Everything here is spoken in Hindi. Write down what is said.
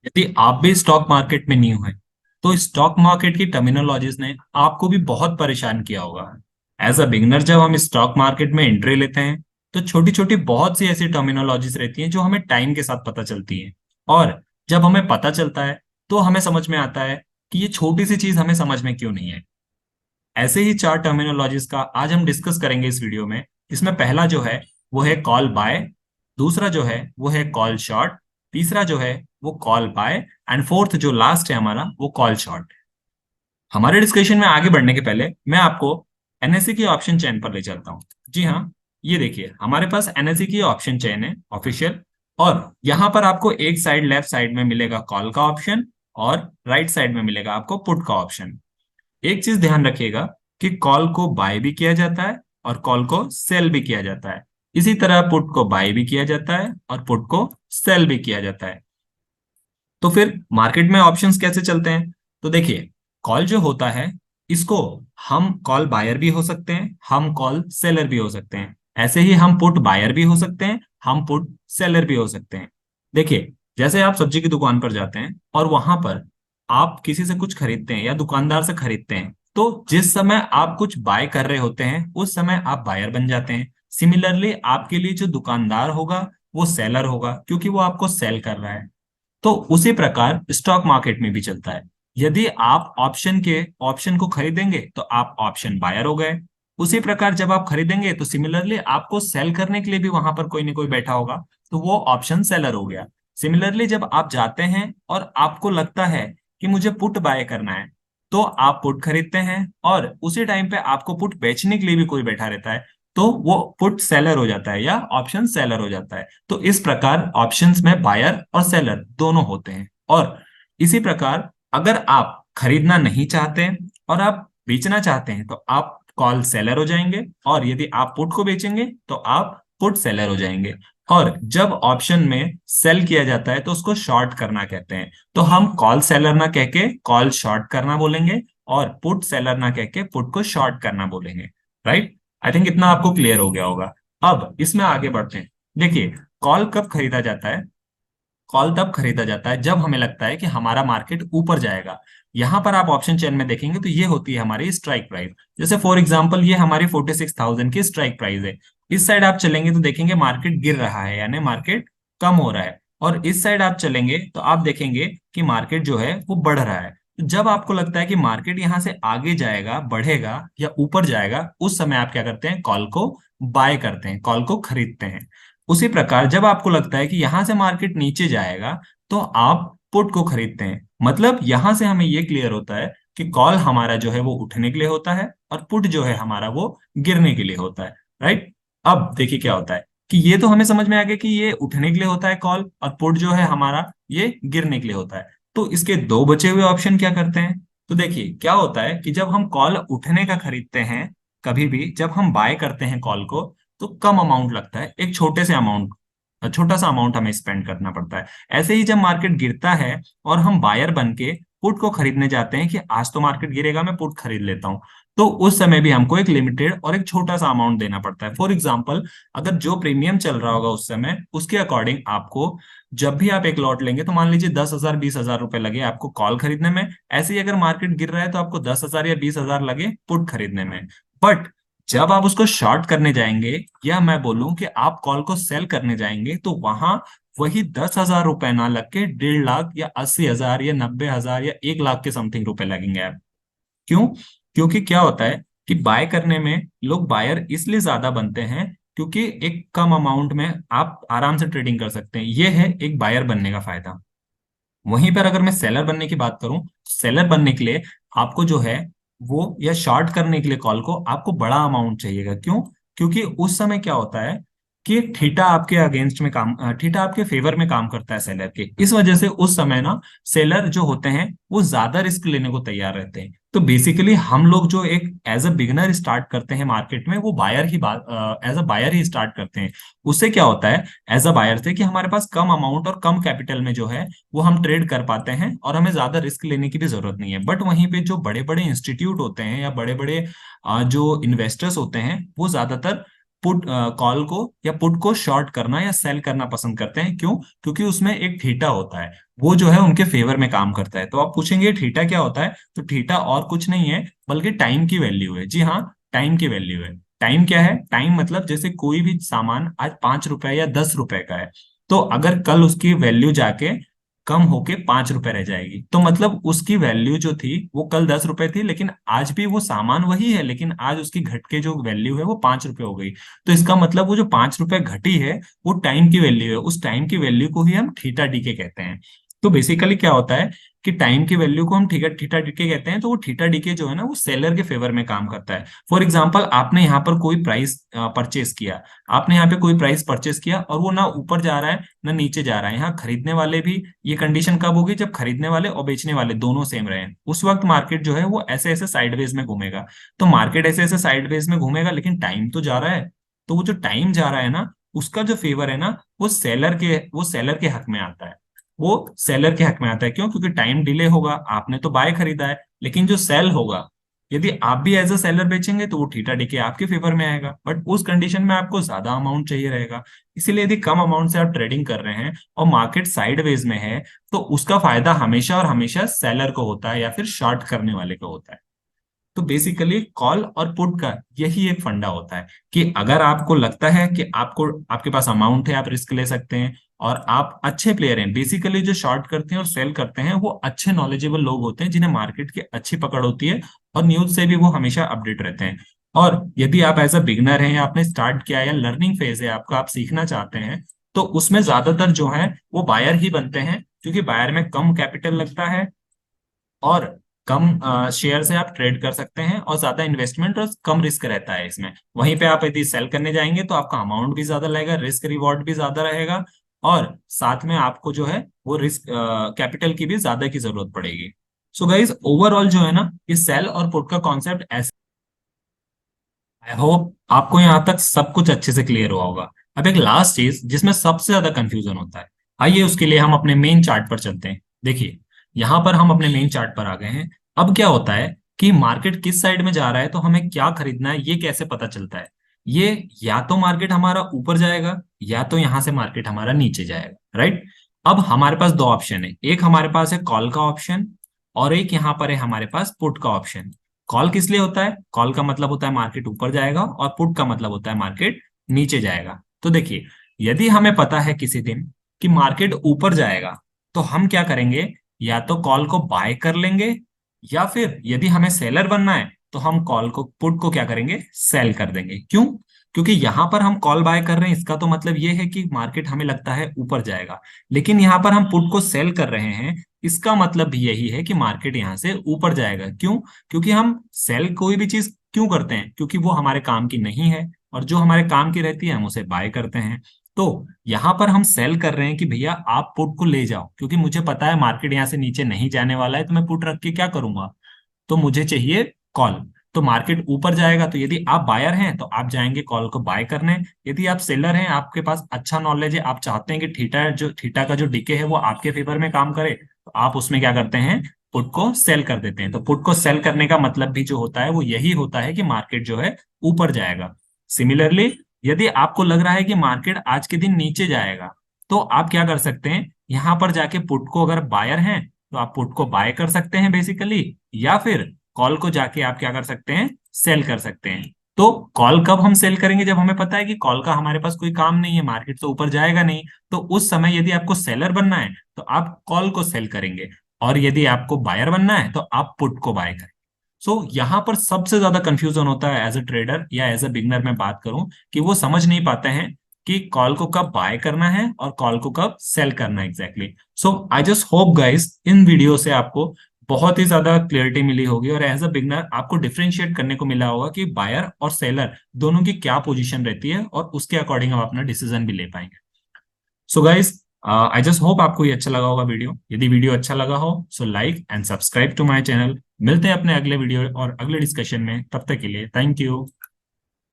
यदि आप भी स्टॉक मार्केट में न्यू हैं, तो स्टॉक मार्केट की टर्मिनोलॉजीज ने आपको भी बहुत परेशान किया होगा। एज अ बिगनर जब हम स्टॉक मार्केट में एंट्री लेते हैं, तो छोटी छोटी बहुत सी ऐसी टर्मिनोलॉजीज रहती हैं जो हमें टाइम के साथ पता चलती हैं। और जब हमें पता चलता है, तो हमें समझ में आता है कि ये छोटी सी चीज हमें समझ में क्यों नहीं है। ऐसे ही चार टर्मिनोलॉजीज का आज हम डिस्कस करेंगे इस वीडियो में। इसमें पहला जो है वो है कॉल बाय, दूसरा जो है वो है कॉल शॉर्ट, तीसरा जो है वो कॉल बाय, एंड फोर्थ जो लास्ट है हमारा वो कॉल शॉर्ट। हमारे डिस्कशन में आगे बढ़ने के पहले मैं आपको एनएससी की ऑप्शन चेन पर ले चलता हूँ। जी हाँ, ये देखिए हमारे पास एनएससी की ऑप्शन चेन है ऑफिशियल। और यहाँ पर आपको एक साइड लेफ्ट साइड में मिलेगा कॉल का ऑप्शन, और राइट साइड में मिलेगा आपको पुट का ऑप्शन। एक चीज ध्यान रखिएगा कि कॉल को बाय भी किया जाता है और कॉल को सेल भी किया जाता है। इसी तरह पुट को बाय भी किया जाता है और पुट को सेल भी किया जाता है। तो फिर मार्केट में ऑप्शंस कैसे चलते हैं? तो देखिए, कॉल जो होता है, इसको हम कॉल बायर भी हो सकते हैं, हम कॉल सेलर भी हो सकते हैं। ऐसे ही हम पुट बायर भी हो सकते हैं, हम पुट सेलर भी हो सकते हैं। देखिए, जैसे आप सब्जी की दुकान पर जाते हैं और वहां पर आप किसी से कुछ खरीदते हैं या दुकानदार से खरीदते हैं, तो जिस समय आप कुछ बाय कर रहे होते हैं उस समय आप बायर बन जाते हैं। सिमिलरली आपके लिए जो दुकानदार होगा वो सेलर होगा, क्योंकि वो आपको सेल कर रहा है। तो उसी प्रकार स्टॉक मार्केट में भी चलता है। यदि आप ऑप्शन को खरीदेंगे तो आप ऑप्शन बायर हो गए। उसी प्रकार जब आप खरीदेंगे तो सिमिलरली आपको सेल करने के लिए भी वहां पर कोई ना कोई बैठा होगा, तो वो ऑप्शन सेलर हो गया। सिमिलरली जब आप जाते हैं और आपको लगता है कि मुझे पुट बाय करना है, तो आप पुट खरीदते हैं, और उसी टाइम पे आपको पुट बेचने के लिए भी कोई बैठा रहता है, तो वो पुट सेलर हो जाता है या ऑप्शन सेलर हो जाता है। तो इस प्रकार ऑप्शंस में बायर और सेलर दोनों होते हैं। और इसी प्रकार अगर आप खरीदना नहीं चाहते और आप बेचना चाहते हैं, तो आप कॉल सेलर हो जाएंगे, और यदि आप पुट को बेचेंगे तो आप पुट सेलर हो जाएंगे। और जब ऑप्शन में सेल किया जाता है तो उसको शॉर्ट करना कहते हैं। तो हम कॉल सेलर ना कह के कॉल शॉर्ट करना बोलेंगे, और पुट सेलर ना कह के पुट को शॉर्ट करना बोलेंगे। राइट? आई थिंक इतना आपको क्लियर हो गया होगा। अब इसमें आगे बढ़ते हैं। देखिए, कॉल कब खरीदा जाता है? कॉल तब खरीदा जाता है जब हमें लगता है कि हमारा मार्केट ऊपर जाएगा। यहां पर आप ऑप्शन चेन में देखेंगे तो ये होती है हमारी स्ट्राइक प्राइस। जैसे फॉर एग्जांपल ये हमारी 46,000 की स्ट्राइक प्राइस है। इस साइड आप चलेंगे तो देखेंगे मार्केट गिर रहा है, यानी मार्केट कम हो रहा है। और इस साइड आप चलेंगे तो आप देखेंगे कि मार्केट जो है वो बढ़ रहा है। तो जब आपको लगता है कि मार्केट यहाँ से आगे जाएगा, बढ़ेगा या ऊपर जाएगा, उस समय आप क्या करते हैं? कॉल को बाय करते हैं, कॉल को खरीदते हैं। उसी प्रकार जब आपको लगता है कि यहां से मार्केट नीचे जाएगा, तो आप पुट को खरीदते हैं। मतलब यहां से हमें ये क्लियर होता है कि कॉल हमारा जो है वो उठने के लिए होता है, और पुट जो है हमारा वो गिरने के लिए होता है। राइट? अब देखिए क्या होता है कि ये तो हमें समझ में आ गया कि ये उठने के लिए होता है कॉल, और पुट जो है हमारा ये गिरने के लिए होता है। तो इसके दो बचे हुए ऑप्शन क्या करते हैं? तो देखिए क्या होता है कि जब हम कॉल उठने का खरीदते हैं, कभी भी जब हम बाय करते हैं कॉल को, तो कम अमाउंट लगता है, एक छोटा सा अमाउंट हमें स्पेंड करना पड़ता है। ऐसे ही जब मार्केट गिरता है और हम बायर बन के पुट को खरीदने जाते हैं कि आज तो मार्केट गिरेगा, मैं पुट खरीद लेता हूँ, तो उस समय भी हमको एक लिमिटेड और एक छोटा सा अमाउंट देना पड़ता है। फॉर एग्जाम्पल, अगर जो प्रीमियम चल रहा होगा उस समय, उसके अकॉर्डिंग आपको जब भी आप एक लॉट लेंगे, तो मान लीजिए 10,000 20,000 रुपए लगे आपको कॉल खरीदने में। ऐसे ही अगर मार्केट गिर रहा है तो आपको 10,000 या 20,000 लगे पुट खरीदने में। बट जब आप उसको शॉर्ट करने जाएंगे, या मैं बोलूं कि आप कॉल को सेल करने जाएंगे, तो वहां वही 10,000 रुपए ना लग के 1.5 लाख या 80,000 या 90,000 या 1 लाख के समथिंग रुपए लगेंगे आप। क्यों? क्योंकि क्या होता है कि बाय करने में लोग बायर इसलिए ज्यादा बनते हैं, क्योंकि एक कम अमाउंट में आप आराम से ट्रेडिंग कर सकते हैं। ये है एक बायर बनने का फायदा। वहीं पर अगर मैं सेलर बनने की बात करूं, सेलर बनने के लिए आपको जो है वो, या शॉर्ट करने के लिए कॉल को, आपको बड़ा अमाउंट चाहिएगा। क्यों? क्योंकि उस समय क्या होता है कि थीटा आपके अगेंस्ट में काम थीटा आपके फेवर में काम करता है सेलर के। इस वजह से उस समय ना सेलर जो होते हैं वो ज्यादा रिस्क लेने को तैयार रहते हैं। तो बेसिकली हम लोग जो एक एज अ बिगनर स्टार्ट करते हैं मार्केट में, वो बायर ही एज अ बायर ही स्टार्ट करते हैं। उससे क्या होता है एज अ बायर से, कि हमारे पास कम अमाउंट और कम कैपिटल में जो है वो हम ट्रेड कर पाते हैं, और हमें ज्यादा रिस्क लेने की भी जरूरत नहीं है। बट वहीं पे जो बड़े बड़े इंस्टीट्यूट होते हैं या बड़े बड़े जो इन्वेस्टर्स होते हैं, वो ज्यादातर पुट कॉल को या पुट को शॉर्ट करना या सेल करना पसंद करते हैं। क्यों? क्योंकि उसमें एक थीटा होता है, वो जो है उनके फेवर में काम करता है। तो आप पूछेंगे थीटा क्या होता है, तो थीटा और कुछ नहीं है बल्कि टाइम की वैल्यू है। जी हाँ, टाइम की वैल्यू है। टाइम क्या है? टाइम मतलब जैसे कोई भी सामान आज 5 रुपए या 10 रुपए का है, तो अगर कल उसकी वैल्यू जाके कम होके 5 रुपए रह जाएगी, तो मतलब उसकी वैल्यू जो थी वो कल 10 रुपए थी, लेकिन आज भी वो सामान वही है, लेकिन आज उसकी घट के जो वैल्यू है वो 5 रुपए हो गई। तो इसका मतलब वो जो 5 रुपए घटी है वो टाइम की वैल्यू है। उस टाइम की वैल्यू को ही हम थीटा डीके कहते हैं। तो बेसिकली क्या होता है कि टाइम की वैल्यू को हम थीटा थीटा डीके कहते हैं। तो वो थीटा डीके जो है ना वो सेलर के फेवर में काम करता है। फॉर एग्जाम्पल, आपने यहाँ पर कोई प्राइस परचेस किया, आपने यहाँ पे कोई प्राइस परचेस किया और वो ना ऊपर जा रहा है ना नीचे जा रहा है। यहाँ खरीदने वाले भी, ये कंडीशन कब होगी? जब खरीदने वाले और बेचने वाले दोनों सेम रहे, उस वक्त मार्केट जो है वो ऐसे ऐसे साइडवेज में घूमेगा। तो मार्केट ऐसे ऐसे साइडवेज में घूमेगा, लेकिन टाइम तो जा रहा है। तो वो जो टाइम जा रहा है ना, उसका जो फेवर है ना वो सेलर के हक में आता है। वो सेलर के हक में आता है। क्यों? क्योंकि टाइम डिले होगा, आपने तो बाय खरीदा है, लेकिन जो सेल होगा, यदि आप भी एज अ सेलर बेचेंगे तो वो थीटा डीके आपके फेवर में आएगा, बट उस कंडीशन में आपको ज्यादा अमाउंट चाहिए रहेगा। इसीलिए यदि कम अमाउंट से आप ट्रेडिंग कर रहे हैं और मार्केट साइडवेज में है, तो उसका फायदा हमेशा और हमेशा सेलर को होता है या फिर शॉर्ट करने वाले को होता है। तो बेसिकली कॉल और पुट का यही एक फंडा होता है कि अगर आपको लगता है कि आपको, आपके पास अमाउंट है, आप रिस्क ले सकते हैं और आप अच्छे प्लेयर हैं। बेसिकली जो शॉर्ट करते हैं और सेल करते हैं वो अच्छे नॉलेजेबल लोग होते हैं, जिन्हें मार्केट की अच्छी पकड़ होती है और न्यूज से भी वो हमेशा अपडेट रहते हैं। और यदि आप एज अ बिगनर हैं या आपने स्टार्ट किया है या लर्निंग फेज है आपका, आप सीखना चाहते हैं, तो उसमें ज्यादातर जो है वो बायर ही बनते हैं, क्योंकि बायर में कम कैपिटल लगता है और कम शेयर से आप ट्रेड कर सकते हैं और ज्यादा इन्वेस्टमेंट और कम रिस्क रहता है इसमें। वहीं पे आप यदि सेल करने जाएंगे तो आपका अमाउंट भी ज्यादा लगेगा, रिस्क रिवॉर्ड भी ज्यादा रहेगा, और साथ में आपको जो है वो रिस्क कैपिटल की भी ज्यादा की जरूरत पड़ेगी। सो गाइज, ओवरऑल जो है ना, ये सेल और पुट का कॉन्सेप्ट ऐसे। आई होप आपको यहाँ तक सब कुछ अच्छे से क्लियर हुआ होगा। अब एक लास्ट चीज जिसमें सबसे ज्यादा कंफ्यूजन होता है, आइए उसके लिए हम अपने मेन चार्ट पर चलते हैं। देखिए, यहाँ पर हम अपने मेन चार्ट पर आ गए हैं। अब क्या होता है कि मार्केट किस साइड में जा रहा है, तो हमें क्या खरीदना है ये कैसे पता चलता है? ये या तो मार्केट हमारा ऊपर जाएगा या तो यहाँ से मार्केट हमारा नीचे जाएगा, राइट? अब हमारे पास दो ऑप्शन है, एक हमारे पास है कॉल का ऑप्शन और एक यहाँ पर है हमारे पास पुट का ऑप्शन। कॉल किस लिए होता है? कॉल का मतलब होता है मार्केट ऊपर जाएगा और पुट का मतलब होता है मार्केट नीचे जाएगा। तो देखिए, यदि हमें पता है किसी दिन कि मार्केट ऊपर जाएगा, तो हम क्या करेंगे? या तो कॉल को बाय कर लेंगे, या फिर यदि हमें सेलर बनना है तो हम कॉल को, पुट को क्या करेंगे? सेल कर देंगे। क्यों? क्योंकि यहां पर हम कॉल बाय कर रहे हैं, इसका तो मतलब ये है कि मार्केट हमें लगता है ऊपर जाएगा, लेकिन यहाँ पर हम पुट को सेल कर रहे हैं, इसका मतलब भी यही है कि मार्केट यहाँ से ऊपर जाएगा। क्यों? क्योंकि हम सेल कोई भी चीज क्यों करते हैं? क्योंकि वो हमारे काम की नहीं है, और जो हमारे काम की रहती है हम उसे बाय करते हैं। तो यहाँ पर हम सेल कर रहे हैं कि भैया आप पुट को ले जाओ, क्योंकि मुझे पता है मार्केट यहाँ से नीचे नहीं जाने वाला है, तो मैं पुट रख के क्या करूंगा? तो मुझे चाहिए कॉल। तो मार्केट ऊपर जाएगा, तो यदि आप बायर हैं तो आप जाएंगे कॉल को बाय करने। यदि आप सेलर हैं, आपके पास अच्छा नॉलेज है, आप चाहते हैं कि थीटा का जो डीके है वो आपके फेवर में काम करे, तो आप उसमें क्या करते हैं? पुट को सेल कर देते हैं। तो पुट को सेल करने का मतलब भी जो होता है वो यही होता है कि मार्केट जो है ऊपर जाएगा। सिमिलरली, यदि आपको लग रहा है कि मार्केट आज के दिन नीचे जाएगा, तो आप क्या कर सकते हैं? यहां पर जाके पुट को, अगर बायर हैं तो आप पुट को बाय कर सकते हैं बेसिकली, या फिर कॉल को जाके आप क्या कर सकते हैं? सेल कर सकते हैं। तो कॉल कब हम सेल करेंगे? जब हमें पता है कि कॉल का हमारे पास कोई काम नहीं है, मार्केट तो ऊपर जाएगा नहीं। तो उस समय यदि आपको सेलर बनना है तो आप कॉल को सेल करेंगे, और यदि आपको बायर बनना है तो आप पुट को बाय करेंगे। सो यहाँ पर सबसे ज्यादा कंफ्यूजन होता है एज अ ट्रेडर या एज अ बिगनर मैं बात करूं, कि वो समझ नहीं पाते हैं कि कॉल को कब बाय करना है और कॉल को कब सेल करना है exactly. So I just hope guys, in video से आपको बहुत ही ज्यादा क्लियरिटी मिली होगी और एज अ बिगनर आपको डिफरेंशिएट करने को मिला होगा कि बायर और सेलर दोनों की क्या पोजीशन रहती है, और उसके अकॉर्डिंग आप अपना डिसीजन भी ले पाएंगे। So guys, I just hope आपको ये अच्छा लगा होगा वीडियो। यदि वीडियो अच्छा लगा हो so like and subscribe to my channel. मिलते हैं अपने अगले वीडियो और अगले डिस्कशन में, तब तक के लिए थैंक यू।